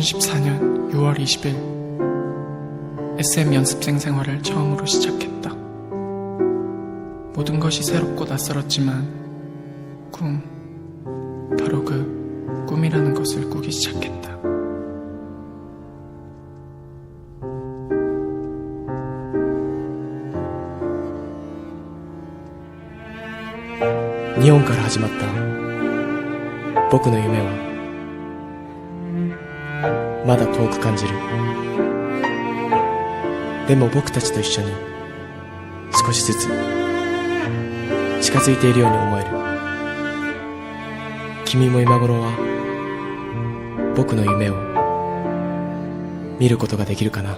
2014년 6월 20일 SM 연습생 생활을 처음으로 시작했다. 모든 것이 새롭고 낯설었지만 바로 그 꿈이라는 것을 꾸기 시작했다.日本から始まった僕の夢はまだ遠く感じる。でも僕たちと一緒に少しずつ近づいているように思える。君も今頃は僕の夢を見ることができるかな。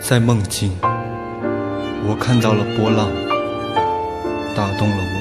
在梦境，我看到了波浪，打动了我。